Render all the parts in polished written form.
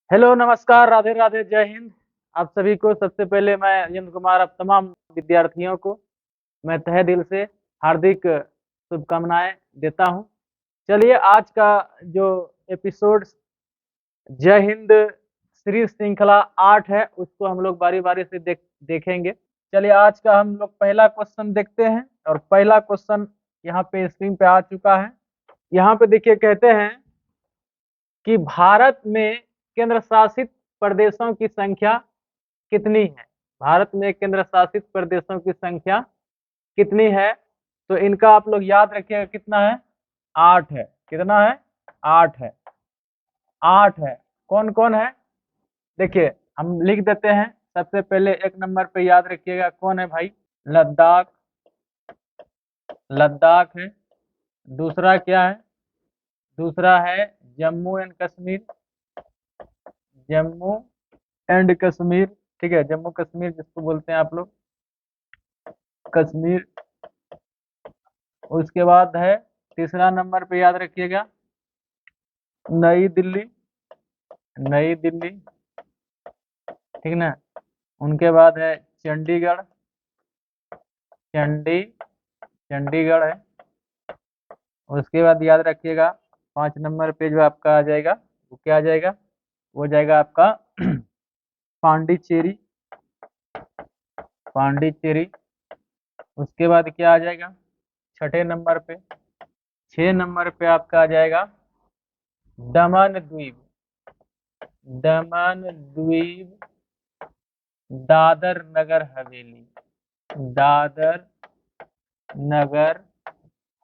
Hello, नमस्कार, राधे राधे, जय हिंद। आप सभी को सबसे पहले मैं अजेंद्र कुमार, आप तमाम विद्यार्थियों को मैं तहे दिल से हार्दिक शुभकामनाएं देता हूं। चलिए, आज का जो एपिसोड जय हिंद श्री श्रृंखला 8 है, उसको हम लोग बारी बारी से देखेंगे। चलिए, आज का हम लोग पहला क्वेश्चन देखते हैं और पहला क्वेश्चन यहाँ पे स्क्रीन पे आ चुका है। यहाँ पे देखिए, कहते हैं कि भारत में केंद्र शासित प्रदेशों की संख्या कितनी है। भारत में केंद्र शासित प्रदेशों की संख्या कितनी है? तो इनका आप लोग याद रखिएगा, कितना है? 8 है। कितना है? 8 है। 8 है। कौन कौन है? देखिए, हम लिख देते हैं। सबसे पहले एक नंबर पे याद रखिएगा, कौन है भाई? लद्दाख। लद्दाख है। दूसरा क्या है? दूसरा है जम्मू एंड कश्मीर। जम्मू एंड कश्मीर, ठीक है, जम्मू कश्मीर जिसको बोलते हैं आप लोग, कश्मीर। उसके बाद है तीसरा नंबर पे याद रखिएगा, नई दिल्ली। नई दिल्ली, ठीक ना। उनके बाद है चंडीगढ़। चंडीगढ़ है। उसके बाद याद रखिएगा, 5 नंबर पे जो आपका आ जाएगा, वो क्या आ जाएगा? वो जाएगा आपका पांडिचेरी। पांडिचेरी। उसके बाद क्या आ जाएगा? 6 नंबर पे, 6 नंबर पे आपका आ जाएगा दमन द्वीप। दमन द्वीप, दादर नगर हवेली। दादर नगर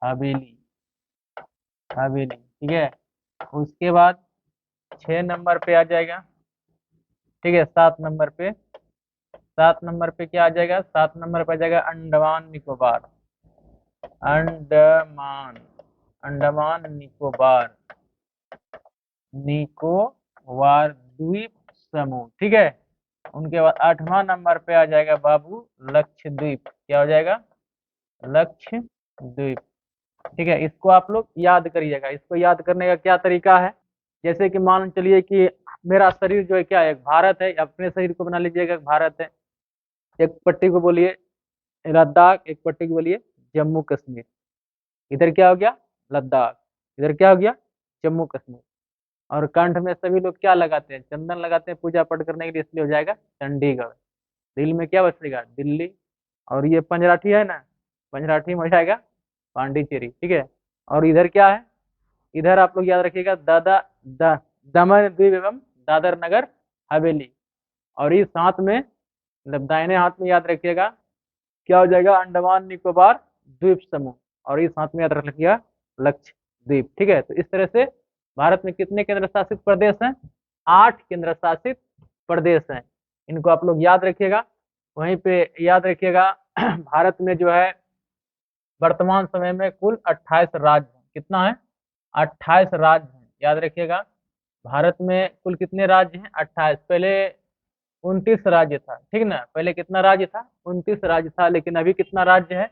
हवेली। हवेली, ठीक है। उसके बाद 6 नंबर पे आ जाएगा, ठीक है। 7 नंबर पे, 7 नंबर पे क्या आ जाएगा? 7 नंबर पे आ जाएगा अंडमान निकोबार। अंडमान, अंडमान निकोबार, निकोबार द्वीप समूह, ठीक है। उनके बाद 8वां नंबर पे आ जाएगा बाबू लक्षद्वीप। क्या हो जाएगा? लक्षद्वीप, ठीक है। इसको आप लोग याद करिएगा। इसको याद करने का क्या तरीका है? जैसे कि मान चलिए कि मेरा शरीर जो है क्या है? भारत है। अपने शरीर को बना लीजिएगा, भारत है। एक पट्टी को बोलिए लद्दाख, एक पट्टी को बोलिए जम्मू कश्मीर। इधर क्या हो गया? लद्दाख। इधर क्या हो गया? जम्मू कश्मीर। और कंठ में सभी लोग क्या लगाते हैं? चंदन लगाते हैं पूजा पाठ करने के लिए, इसलिए हो जाएगा चंडीगढ़। दिल में क्या बचेगा? दिल्ली। और ये पंजराठी है ना, पंजराठी में हो जाएगा पांडिचेरी, ठीक है। और इधर क्या है? इधर आप लोग याद रखिएगा दमन द्वीप एवं दादर नगर हवेली। और इस हाथ में, मतलब दाहिने हाथ में याद रखिएगा, क्या हो जाएगा? अंडमान निकोबार द्वीप समूह। और इस हाथ में याद रख लिखिएगा लक्षद्वीप, ठीक है। तो इस तरह से भारत में कितने केंद्र शासित प्रदेश हैं? 8 केंद्र शासित प्रदेश हैं। इनको आप लोग याद रखिएगा। वहीं पे याद रखिएगा, भारत में जो है वर्तमान समय में कुल 28 राज्य हैं। कितना है? 28 राज्य हैं, याद रखिएगा। भारत में कुल कितने राज्य हैं? 28। पहले 29 राज्य था, ठीक ना। पहले कितना राज्य था? 29 राज्य था। लेकिन अभी कितना राज्य है?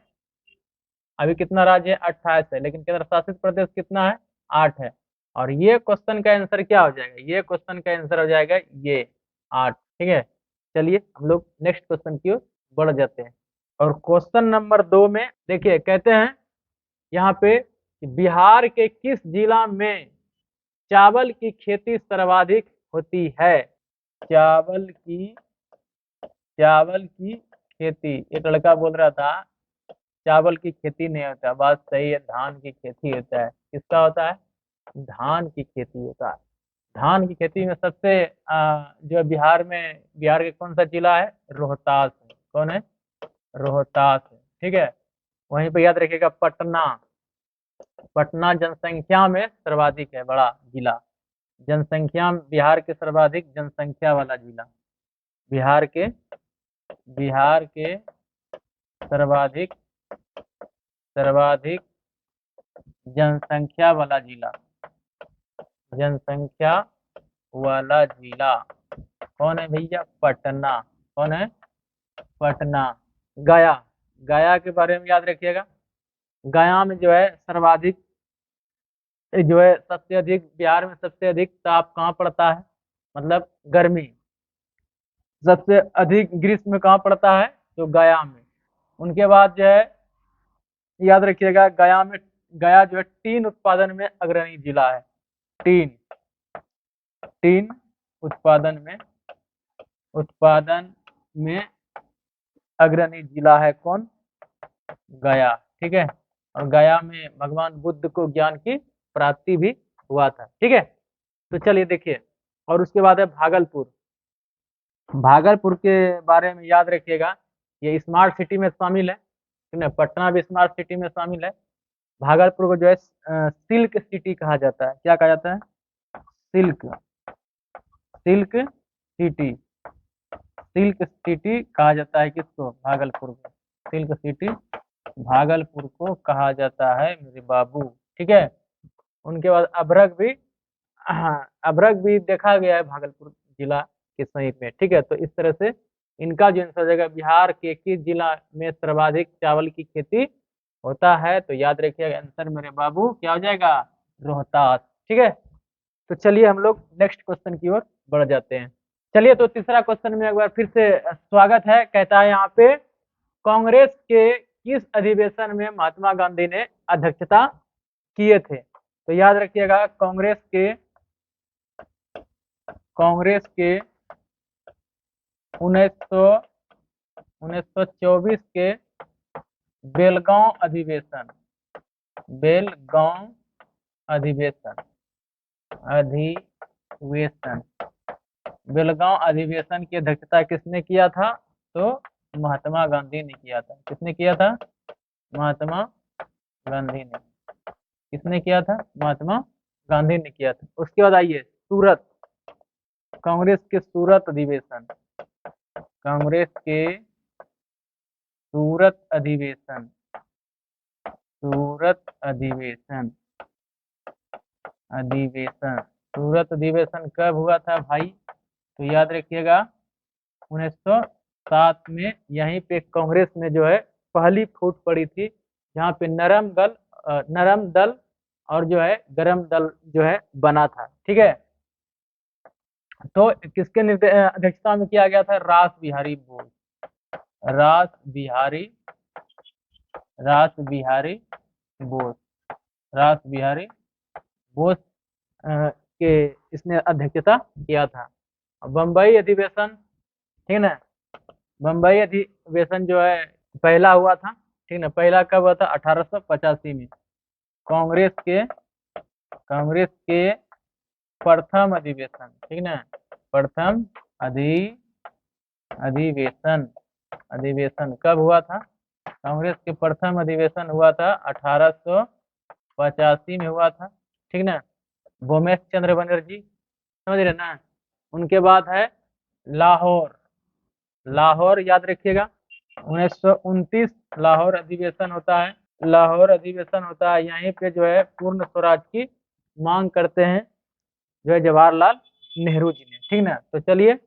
अभी कितना राज्य है? 28 है। लेकिन केंद्र शासित प्रदेश कितना है? 8 है। और ये क्वेश्चन का आंसर क्या हो जाएगा? ये क्वेश्चन का आंसर हो जाएगा ये 8, ठीक है। चलिए, हम लोग नेक्स्ट क्वेश्चन की ओर बढ़ जाते हैं। और क्वेश्चन नंबर 2 में देखिए, कहते हैं यहाँ पे बिहार के किस जिला में चावल की खेती सर्वाधिक होती है? चावल की, चावल की खेती। एक लड़का बोल रहा था चावल की खेती नहीं होता। बात सही है, धान की खेती होता है। किसका होता है? धान की खेती होता है। धान की खेती में सबसे जो है बिहार में, बिहार के कौन सा जिला है? रोहतास है। कौन है? रोहतास है, ठीक है। वहीं पे याद रखिएगा पटना। पटना जनसंख्या में सर्वाधिक है, बड़ा जिला। जनसंख्या बिहार के सर्वाधिक जनसंख्या वाला जिला। बिहार के, बिहार के सर्वाधिक, सर्वाधिक जनसंख्या वाला जिला। जनसंख्या वाला जिला कौन है भैया? पटना। कौन है? पटना। गया, गया के बारे में याद रखिएगा। गया में जो है सर्वाधिक, जो है सबसे अधिक, बिहार में सबसे अधिक ताप कहाँ पड़ता है? मतलब गर्मी। सबसे अधिक ग्रीष्म कहाँ पड़ता है? तो गया में। उनके बाद जो है याद रखिएगा, गया जो है टीन उत्पादन में अग्रणी जिला है। टीन टीन उत्पादन में अग्रणी जिला है कौन? गया। ठीक है। और गया में भगवान बुद्ध को ज्ञान की प्राप्ति भी हुआ था। ठीक है। तो चलिए देखिए, और उसके बाद है भागलपुर। भागलपुर के बारे में याद रखिएगा, ये स्मार्ट सिटी में शामिल है। ठीक है, पटना भी स्मार्ट सिटी में शामिल है। भागलपुर को जो है सिल्क सिटी कहा जाता है। क्या कहा जाता है? Silk silk city. Silk city कहा जाता है किसको? भागलपुर को। सिल्क सिटी भागलपुर को कहा जाता है मेरे बाबू। ठीक है। उनके बाद अभ्रक भी, हाँ, अभ्रक भी देखा गया है भागलपुर जिला के समीप में। ठीक है। तो इस तरह से इनका जो आंसर हो जाएगा, बिहार के किस जिला में सर्वाधिक चावल की खेती होता है? तो याद रखिएगा आंसर मेरे बाबू क्या हो जाएगा? रोहतास। ठीक है। तो चलिए हम लोग नेक्स्ट क्वेश्चन की ओर बढ़ जाते हैं। चलिए, तो तीसरा क्वेश्चन में एक बार फिर से स्वागत है। कहता है यहाँ पे, कांग्रेस के किस अधिवेशन में महात्मा गांधी ने अध्यक्षता किए थे? तो याद रखिएगा, कांग्रेस के 1924 के बेलगांव अधिवेशन बेलगांव अधिवेशन अधिवेशन बेलगांव अधिवेशन की अध्यक्षता किसने किया था? तो महात्मा गांधी ने किया था। किसने किया था? महात्मा गांधी ने। किसने किया था? महात्मा गांधी ने किया था। उसके बाद आइए सूरत। कांग्रेस के सूरत अधिवेशन कांग्रेस के सूरत अधिवेशन सूरत अधिवेशन अधिवेशन सूरत अधिवेशन कब हुआ था भाई? तो याद रखिएगा 1907 में। यहीं पे कांग्रेस में जो है पहली फूट पड़ी थी, जहाँ पे नरम दल और जो है गरम दल जो है बना था। ठीक है। तो किसके अध्यक्षता में किया गया था? रास बिहारी बोस। रास बिहारी रास बिहारी बोस रास बिहारी बोस के इसने अध्यक्षता किया था। बम्बई अधिवेशन, ठीक है ना, बम्बई अधिवेशन जो है पहला हुआ था। ठीक ना, पहला कब हुआ था? 1885 में। कांग्रेस के प्रथम अधिवेशन, ठीक ना, प्रथम अधिवेशन अधिवेशन कब हुआ था? कांग्रेस के प्रथम अधिवेशन हुआ था 1885 में हुआ था। ठीक ना। भूमेश चंद्र बनर्जी, समझ रहे ना। उनके बाद है लाहौर। लाहौर याद रखिएगा, 1929 लाहौर अधिवेशन होता है। लाहौर अधिवेशन होता है, यहीं पे जो है पूर्ण स्वराज की मांग करते हैं जो है जवाहरलाल नेहरू जी ने। ठीक ना। तो चलिए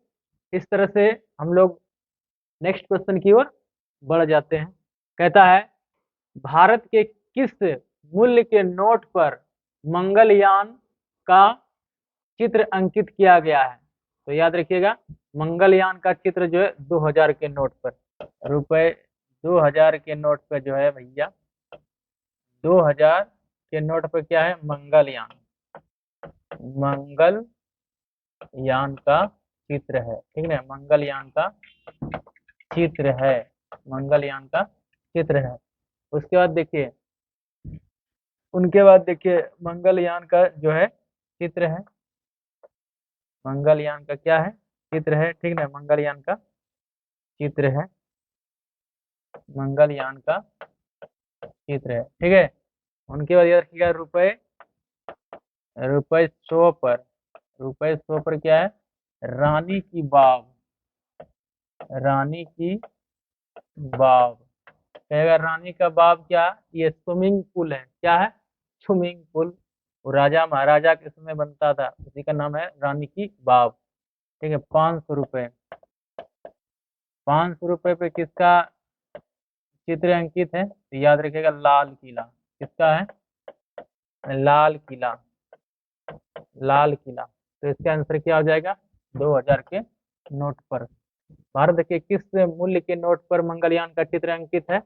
इस तरह से हम लोग नेक्स्ट क्वेश्चन की ओर बढ़ जाते हैं। कहता है, भारत के किस मूल्य के नोट पर मंगलयान का चित्र अंकित किया गया है? तो याद रखिएगा, मंगलयान का चित्र जो है 2000 के नोट पर, रुपए 2000 के नोट पर जो है भैया, 2000 के नोट पर क्या है? मंगलयान का चित्र है। ठीक है, मंगलयान का चित्र है। मंगलयान का चित्र है। उसके बाद देखिए, उनके बाद देखिए मंगलयान का जो है चित्र है। मंगलयान का क्या है? चित्र है। ठीक है, मंगलयान का चित्र है। मंगलयान का चित्र है। ठीक है। उनके बाद याद रखिएगा, रुपए 100 पर, रुपए 100 पर क्या है? रानी की बाव। रानी की बाव कहेगा, रानी का बाव क्या? ये स्विमिंग पूल है। क्या है? Swimming pool. वो राजा महाराजा के समय बनता था, उसी का नाम है रानी की बाव। ठीक है। 500 रुपए, 500 रुपए पे किसका चित्र अंकित है? तो याद रखिएगा, लाल किला। किसका है? लाल किला। लाल किला। तो इसका आंसर क्या हो जाएगा? 2000 के नोट पर। भारत के किस मूल्य के नोट पर मंगलयान का चित्र अंकित है?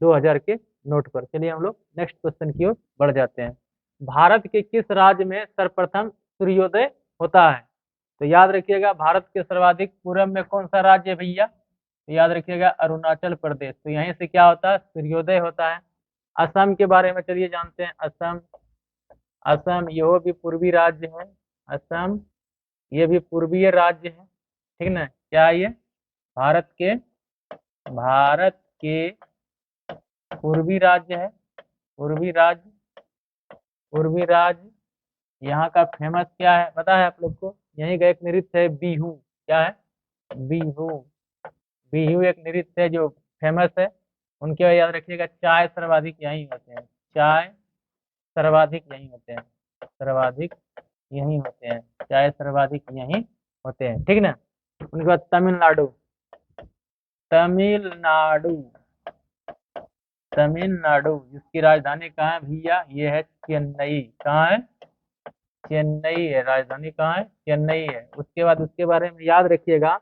2000 के नोट पर। चलिए हम लोग नेक्स्ट क्वेश्चन की ओर बढ़ जाते हैं। भारत के किस राज्य में सर्वप्रथम सूर्योदय होता है? तो याद रखिएगा, भारत के सर्वाधिक पूर्व में कौन सा राज्य है भैया? तो याद रखिएगा अरुणाचल प्रदेश। तो यहीं से क्या होता है? सूर्योदय होता है। असम के बारे में चलिए जानते हैं। असम, असम यह भी पूर्वी राज्य है। असम ये भी पूर्वीय राज्य है, ठीक ना? क्या है ये? भारत के, भारत के पूर्वी राज्य है। पूर्वी राज्य, पूर्वी राज्य। यहाँ का फेमस क्या है पता है आप लोग को? यहीं का एक नृत्य है बिहू। क्या है? बिहू। बिहू एक नृत्य है जो फेमस है। उनके बाद याद रखिएगा चाय सर्वाधिक यहीं होते हैं। चाय सर्वाधिक यहीं होते हैं। सर्वाधिक यहीं होते हैं। चाय सर्वाधिक यहीं होते हैं, ठीक ना? उनके बाद तमिलनाडु। तमिलनाडु, तमिलनाडु जिसकी राजधानी कहाँ है भैया? ये है चेन्नई। कहाँ है? चेन्नई है। राजधानी कहाँ है? चेन्नई है। उसके बाद उसके बारे में याद रखिएगा,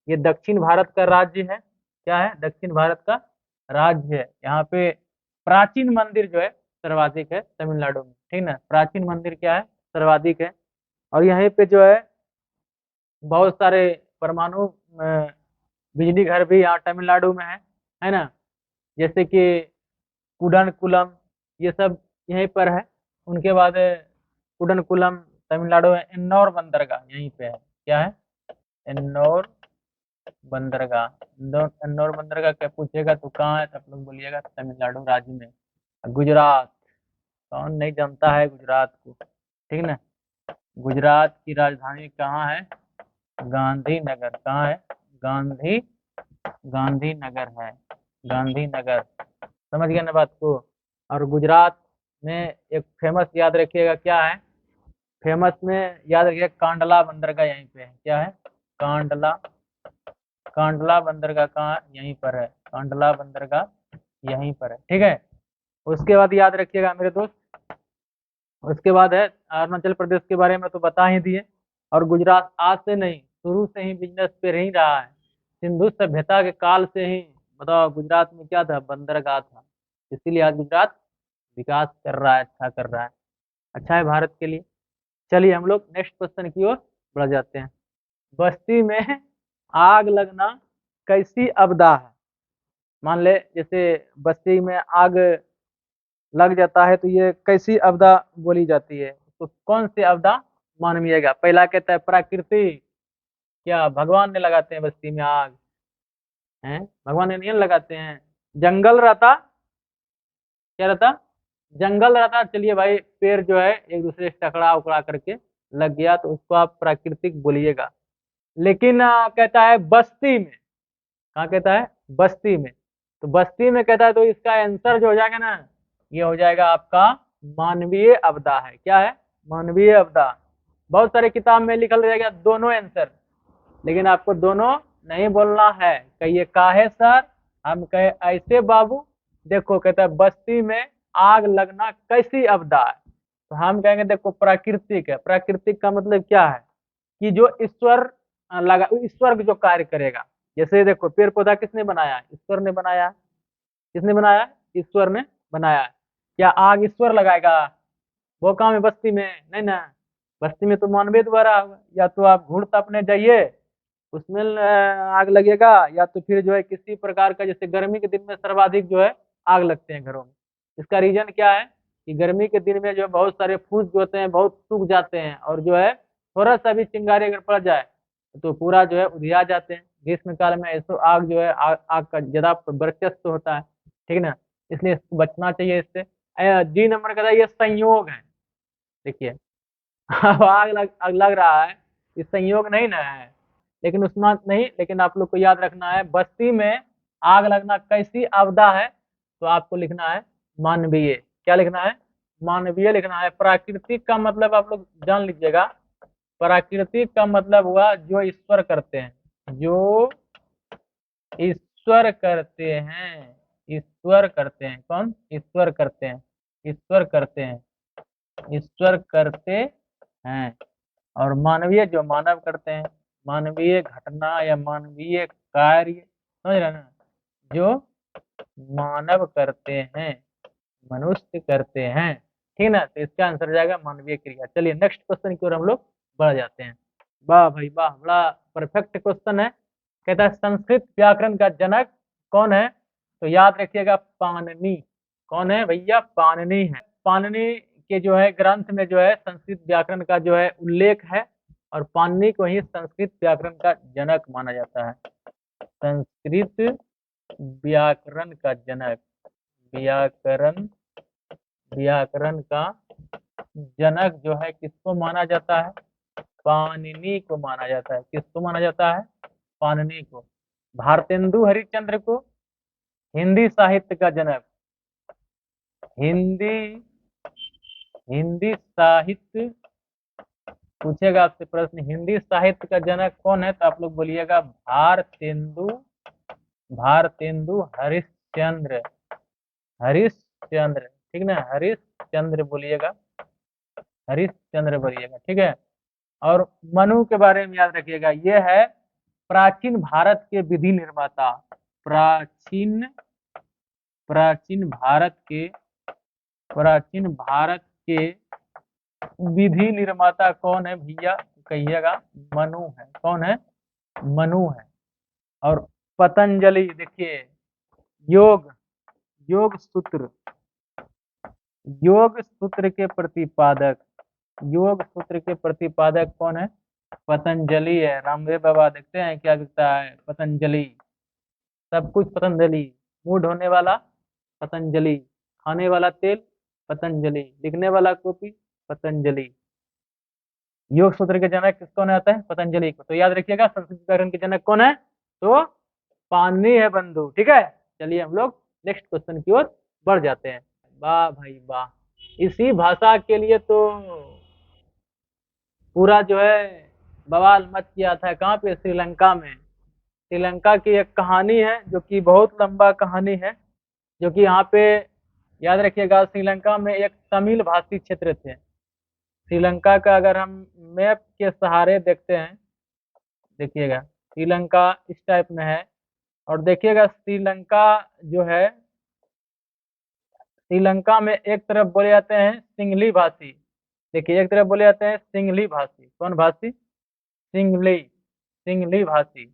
ये दक्षिण भारत का राज्य है। क्या है? दक्षिण भारत का राज्य है। यहाँ पे प्राचीन मंदिर जो है सर्वाधिक है तमिलनाडु में, ठीक ना? प्राचीन मंदिर क्या है? सर्वाधिक है। और यहाँ पे जो है बहुत सारे परमाणु बिजली घर भी यहाँ तमिलनाडु में है ना? जैसे कि कुडनकुलम, ये सब यहीं पर है। उनके बाद कुडनकुलम तमिलनाडु में। एन्नौर बंदरगाह यहीं पे है। क्या है? एन्नौर बंदरगाह। एन्नौर बंदरगाह क्या पूछेगा तो कहाँ है? तो आप लोग बोलिएगा तमिलनाडु राज्य में। गुजरात, कौन नहीं जानता है गुजरात को, ठीक ना? गुजरात की राजधानी कहाँ है? गांधीनगर। कहाँ है? गांधी, गांधीनगर है। गांधीनगर। समझ गए ना बात को? और गुजरात में एक फेमस याद रखिएगा क्या है? फेमस में याद रखिएगा कांडला बंदरगाह यहीं पे है। क्या है? कांडला, कांडला बंदरगाह कहाँ है? यहीं पर है। कांडला बंदरगाह यहीं पर है, ठीक है? उसके बाद याद रखिएगा मेरे दोस्त, उसके बाद है अरुणाचल प्रदेश के बारे में तो बता ही दिए। और गुजरात आज से नहीं, शुरू से ही बिजनेस पे ही रहा है। सिंधु सभ्यता के काल से ही बताओ गुजरात में क्या था? बंदरगाह था। इसीलिए आज गुजरात विकास कर रहा है, अच्छा कर रहा है। अच्छा है भारत के लिए। चलिए हम लोग नेक्स्ट क्वेश्चन की ओर बढ़ जाते हैं। बस्ती में आग लगना कैसी आपदा है? मान ले जैसे बस्ती में आग लग जाता है तो ये कैसी आपदा बोली जाती है? तो कौन सी आपदा मानवीयगा? पहला कहता है प्रकृति। क्या भगवान ने लगाते हैं बस्ती में आग? हैं? भगवान ने नहीं लगाते हैं। जंगल रहता, क्या रहता? जंगल रहता। चलिए भाई पेड़ जो है एक दूसरे से टकरा उकड़ा करके लग गया तो उसको आप प्राकृतिक बोलिएगा। लेकिन कहता है बस्ती में। कहाँ कहता है? बस्ती में। तो बस्ती में कहता है तो इसका आंसर जो हो जाएगा ना, ये हो जाएगा आपका मानवीय आपदा है। क्या है? मानवीय आपदा। बहुत सारे किताब में लिखल रहेगा दोनों आंसर, लेकिन आपको दोनों नहीं बोलना है। कहिए काहे सर? हम कहे ऐसे बाबू, देखो कहता है बस्ती में आग लगना कैसी आपदा है? तो हम कहेंगे देखो प्राकृतिक है। प्राकृतिक का मतलब क्या है? कि जो ईश्वर लगा, ईश्वर जो कार्य करेगा। जैसे देखो पेड़ पौधा किसने बनाया? ईश्वर ने बनाया। किसने बनाया? ईश्वर ने बनाया। क्या आग ईश्वर लगाएगा? वो काम है बस्ती में? नहीं ना। बस्ती में तो मानवीय द्वारा होगा। या तो आप घूर तपने जाइए, उसमें आग लगेगा, या तो फिर जो है किसी प्रकार का, जैसे गर्मी के दिन में सर्वाधिक जो है आग लगते हैं घरों में। इसका रीजन क्या है? कि गर्मी के दिन में जो है बहुत सारे फूस जो होते हैं बहुत सूख जाते हैं, और जो है थोड़ा सा भी चिंगारी अगर पड़ जाए तो पूरा जो है उधिया जाते हैं। ग्रीष्म काल में ऐसो आग जो है आग का ज्यादा वर्चस्व होता है, ठीक ना? इसलिए इसको बचना चाहिए इससे। जी नंबर का था ये संयोग है। देखिए अब आग लग रहा है, ये संयोग नहीं ना है। लेकिन उसमें नहीं, लेकिन आप लोग को याद रखना है बस्ती में आग लगना कैसी आपदा है? तो आपको लिखना है मानवीय। क्या लिखना है? मानवीय लिखना है। प्राकृतिक का मतलब आप लोग जान लीजिएगा, प्राकृतिक का मतलब हुआ जो ईश्वर करते हैं। जो ईश्वर करते हैं। ईश्वर करते हैं। कौन? ईश्वर करते हैं। ईश्वर करते हैं। ईश्वर करते हैं। और मानवीय जो मानव करते हैं, मानवीय घटना या मानवीय कार्य, समझ रहे ना, जो मानव करते हैं, मनुष्य करते हैं, ठीक ना। तो इसका आंसर हो जाएगा मानवीय क्रिया। चलिए नेक्स्ट क्वेश्चन की ओर हम लोग बढ़ जाते हैं। वाह भाई वाह, बड़ा परफेक्ट क्वेश्चन है। कहता है संस्कृत व्याकरण का जनक कौन है? तो याद रखिएगा पाणिनि। कौन है भैया? पाणिनि है। पाणिनि के जो है ग्रंथ में जो है संस्कृत व्याकरण का जो है उल्लेख है, और पाणिनि को ही संस्कृत व्याकरण का जनक माना जाता है। संस्कृत व्याकरण का जनक, व्याकरण व्याकरण का जनक जो है किसको माना जाता है? पाणिनि को माना जाता है। किसको माना जाता है? पाणिनि को। भारतेंदु हरिश्चंद्र को हिंदी साहित्य का जनक, हिंदी हिंदी साहित्य, पूछेगा आपसे प्रश्न, हिंदी साहित्य का जनक कौन है? तो आप लोग बोलिएगा भारतेंदु, भारतेंदु हरिश्चंद्र, हरिश्चंद्र, ठीक ना, हरिश्चंद्र बोलिएगा, हरिश्चंद्र बोलिएगा, ठीक है। और मनु के बारे में याद रखिएगा, ये है प्राचीन भारत के विधि निर्माता। प्राचीन प्राचीन भारत के प्राचीन भारत के विधि निर्माता कौन है भैया? कहिएगा मनु है। कौन है? मनु है। और पतंजलि, देखिए योग योग सूत्र, योग सूत्र के प्रतिपादक, योग सूत्र के प्रतिपादक कौन है? पतंजलि है। रामदेव बाबा देखते हैं क्या लिखता है? पतंजलि, सब कुछ पतंजलि, मूड होने वाला पतंजलि, खाने वाला तेल पतंजलि, लिखने वाला कॉपी पतंजलि। योग सूत्र के जनक किसको आता है? पतंजलि को। तो याद रखिएगा संस्कृत व्याकरण के जनक कौन है? तो पाणिनि है बंधु, ठीक है। चलिए हम लोग नेक्स्ट क्वेश्चन की ओर बढ़ जाते हैं। वाह भाई वाह, इसी भाषा के लिए तो पूरा जो है बवाल मच गया था। कहाँ पे? श्रीलंका में। श्रीलंका की एक कहानी है जो कि बहुत लंबा कहानी है, जो कि यहाँ पे याद रखिएगा श्रीलंका में एक तमिल भाषी क्षेत्र थे। श्रीलंका का अगर हम मैप के सहारे देखते हैं, देखिएगा श्रीलंका इस टाइप में है, और देखिएगा श्रीलंका जो है, श्रीलंका में एक तरफ बोले जाते हैं सिंगली भाषी। देखिए एक तरफ बोले जाते हैं सिंगली भाषी। कौन भाषी? सिंगली, सिंगली भाषी,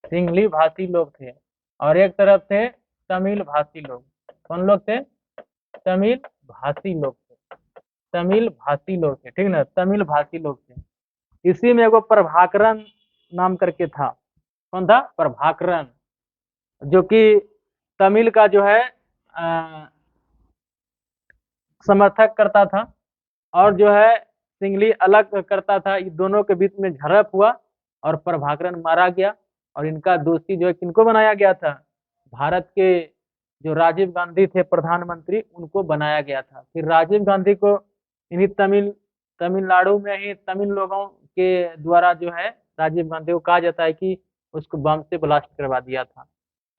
सिंगली भाषी लोग थे। और एक तरफ थे तमिल भाषी लोग। कौन लोग थे? तमिल भाषी लोग थे। तमिल भाषी लोग थे, ठीक ना, तमिल भाषी लोग थे। इसी में एगो प्रभाकरण नाम करके था। कौन था? प्रभाकरण, जो कि तमिल का जो है समर्थक करता था, और जो है सिंगली अलग करता था। इन दोनों के बीच में झड़प हुआ और प्रभाकरण मारा गया। और इनका दोषी जो है किनको बनाया गया था? भारत के जो राजीव गांधी थे प्रधानमंत्री, उनको बनाया गया था। फिर राजीव गांधी को इन्हीं तमिलनाडु में ही तमिल लोगों के द्वारा जो है राजीव गांधी को कहा जाता है कि उसको बम से ब्लास्ट करवा दिया था,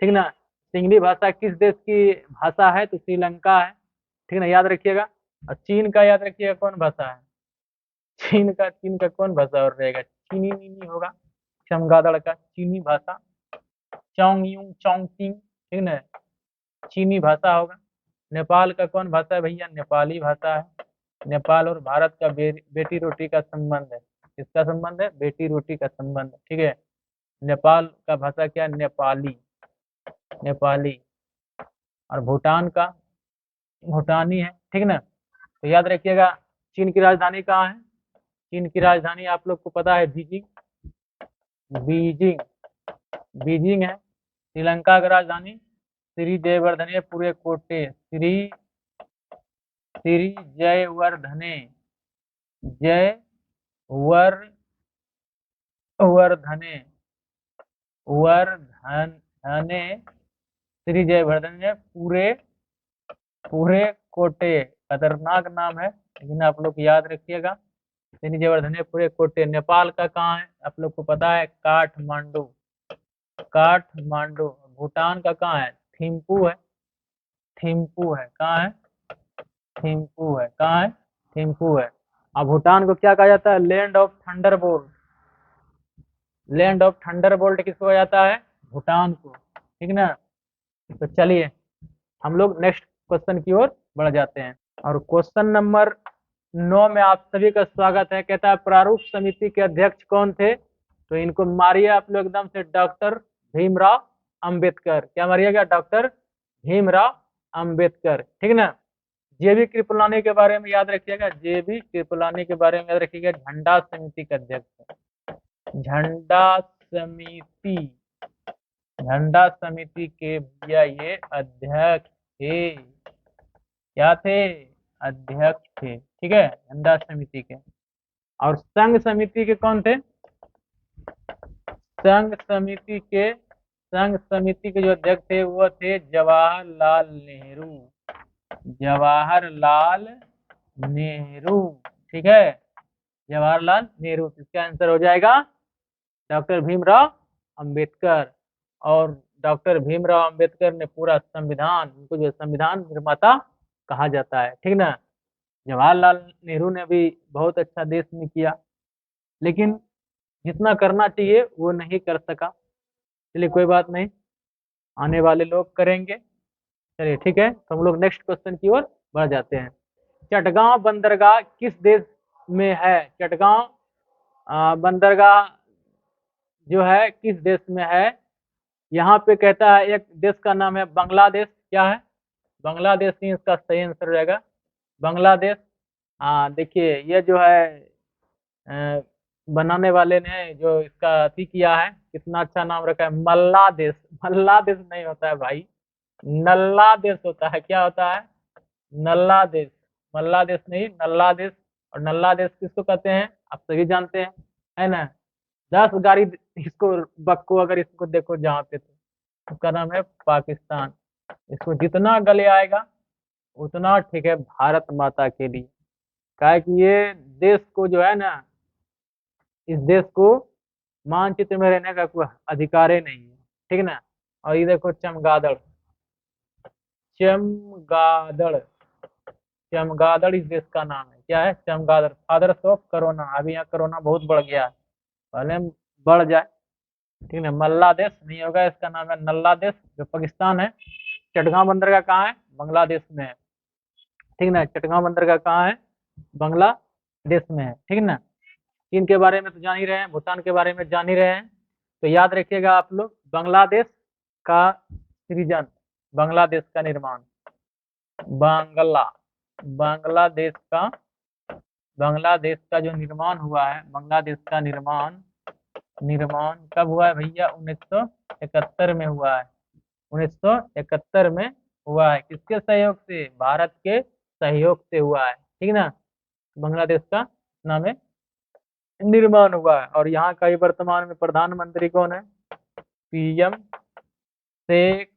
ठीक ना। सिंगली भाषा किस देश की भाषा है? तो श्रीलंका है, ठीक ना, याद रखिएगा। और चीन का याद रखिएगा कौन भाषा है? चीन का कौन भाषा और रहेगा? चीनी नीनी होगा, चमगादड़ का चीनी भाषा, चौंग यूंग चौंग चिंग, ठीक ना, चीनी भाषा होगा। नेपाल का कौन भाषा है भैया? नेपाली भाषा है। नेपाल और भारत का बेटी रोटी का संबंध है। किसका संबंध है? बेटी रोटी का संबंध, ठीक है। नेपाल का भाषा क्या है? नेपाली, नेपाली। और भूटान का भूटानी है, ठीक ना। तो याद रखिएगा चीन की राजधानी कहाँ है? चीन की राजधानी आप लोग को पता है बीजिंग, बीजिंग, बीजिंग है। श्रीलंका की राजधानी श्री जयवर्धने पूरे कोटे, श्री जयवर्धने, वर्धने, वर्धने, श्री जयवर्धने पूरे पूरे कोटे। खतरनाक नाम है, लेकिन आप लोग याद रखिएगा। श्री जयवर्धने पूरे कोटे। नेपाल का कहाँ है? आप लोग को पता है काठमांडू, काठमांडू। भूटान का कहाँ है? थिम्पू है, थिम्पू है। कहाँ है? थिम्पू है। कहाँ है? थिम्पू है। अब भूटान को क्या कहा जाता है? Land of Thunderbolt. Land of Thunderbolt किसको कहा जाता है? भूटान को, ठीक ना। तो चलिए हम लोग नेक्स्ट क्वेश्चन की ओर बढ़ जाते हैं। और क्वेश्चन नंबर 9 में आप सभी का स्वागत है। कहता है प्रारूप समिति के अध्यक्ष कौन थे? तो इनको मारिए आप लोग एकदम से, डॉक्टर भीमराव अंबेडकर। क्या मारिएगा? डॉक्टर भीमराव अंबेडकर, ठीक ना। जेबी कृपलानी के बारे में याद रखिएगा, जेबी कृपलानी के बारे में याद रखिएगा, झंडा समिति के अध्यक्ष है। झंडा समिति, झंडा समिति के भैया ये अध्यक्ष थे। क्या थे? अध्यक्ष थे, ठीक है, झंडा समिति के। और संघ समिति के कौन थे? संघ समिति के जो अध्यक्ष थे वो थे जवाहरलाल नेहरू। जवाहरलाल नेहरू, ठीक है, जवाहरलाल नेहरू। इसका आंसर हो जाएगा डॉक्टर भीमराव अंबेडकर। और डॉक्टर भीमराव अंबेडकर ने पूरा संविधान, उनको जो संविधान निर्माता कहा जाता है, ठीक ना। जवाहरलाल नेहरू ने भी बहुत अच्छा देश में किया, लेकिन जितना करना चाहिए वो नहीं कर सका। चलिए कोई बात नहीं, आने वाले लोग करेंगे। चलिए ठीक है, तो हम लोग नेक्स्ट क्वेश्चन की ओर बढ़ जाते हैं। चटगांव बंदरगाह किस देश में है? चटगांव बंदरगाह जो है किस देश में है? यहाँ पे कहता है एक देश का नाम है बांग्लादेश। क्या है? बांग्लादेश ही इसका सही आंसर रहेगा, बांग्लादेश। हाँ देखिए, ये जो है बनाने वाले ने जो इसका अथी किया है, कितना अच्छा नाम रखा है, मल्ला देश। मल्ला देश नहीं होता है भाई, नल्ला देश होता है। क्या होता है? नल्ला देश। मल्ला देश नहीं, नल्ला देश। और नल्ला देश किसको कहते हैं आप सभी जानते हैं, है ना। 10 गाड़ी इसको बक्को अगर इसको देखो जहाँ पे, तो उसका नाम है पाकिस्तान। इसको जितना गले आएगा उतना ठीक है भारत माता के लिए। क्या है कि ये देश को जो है ना, इस देश को मानचित्र में रहने का कोई अधिकार ही नहीं है, ठीक ना। और ये देखो चमगादड़, चमगादड़, चमगादड़ इस देश का नाम है। क्या है? चमगादड़, फादर्स ऑफ कोरोना। अभी यहाँ कोरोना बहुत बढ़ गया है, पहले बढ़ जाए, ठीक है। मल्ला देश नहीं होगा, इसका नाम है नल्ला देश, जो पाकिस्तान है। चटगांव बंदरगाह कहाँ है? बांग्लादेश में है, ठीक ना। चटगांव बंदरगाह कहाँ है? बांग्लादेश में है, ठीक ना। चीन के बारे में तो जान ही रहे हैं, भूटान के बारे में जान ही रहे हैं। तो याद रखिएगा आप लोग, बांग्लादेश का सृजन, बांग्लादेश का निर्माण, बांग्लादेश का जो निर्माण हुआ है, बांग्लादेश का निर्माण कब हुआ है भैया? 1971 में हुआ है। 1971 में हुआ है। किसके सहयोग से? भारत के सहयोग से हुआ है, ठीक ना। बांग्लादेश का नाम है निर्माण हुआ है। और यहाँ का ही वर्तमान में प्रधानमंत्री कौन है? पीएम शेख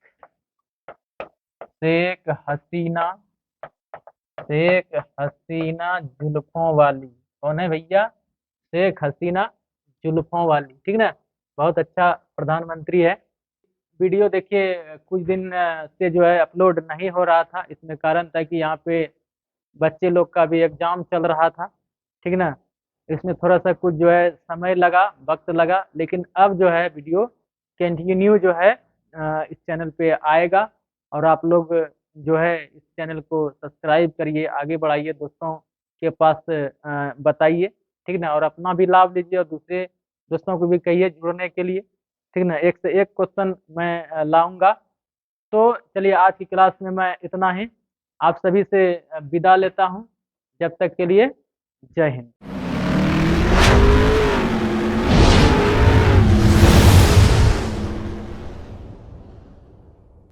हसीना, शेख हसीना जुल्फों वाली। कौन है भैया? शेख हसीना जुल्फों वाली, ठीक ना। बहुत अच्छा प्रधानमंत्री है। वीडियो देखिए कुछ दिन से जो है अपलोड नहीं हो रहा था, इसमें कारण था कि यहाँ पे बच्चे लोग का भी एग्जाम चल रहा था, ठीक ना। इसमें थोड़ा सा कुछ जो है समय लगा, वक्त लगा, लेकिन अब जो है वीडियो कंटिन्यू जो है इस चैनल पे आएगा। और आप लोग जो है इस चैनल को सब्सक्राइब करिए, आगे बढ़ाइए, दोस्तों के पास बताइए, ठीक ना। और अपना भी लाभ लीजिए और दूसरे दोस्तों को भी कहिए जुड़ने के लिए, ठीक ना। एक से एक क्वेश्चन मैं लाऊंगा। तो चलिए आज की क्लास में मैं इतना ही, आप सभी से विदा लेता हूँ। जब तक के लिए जय हिंद।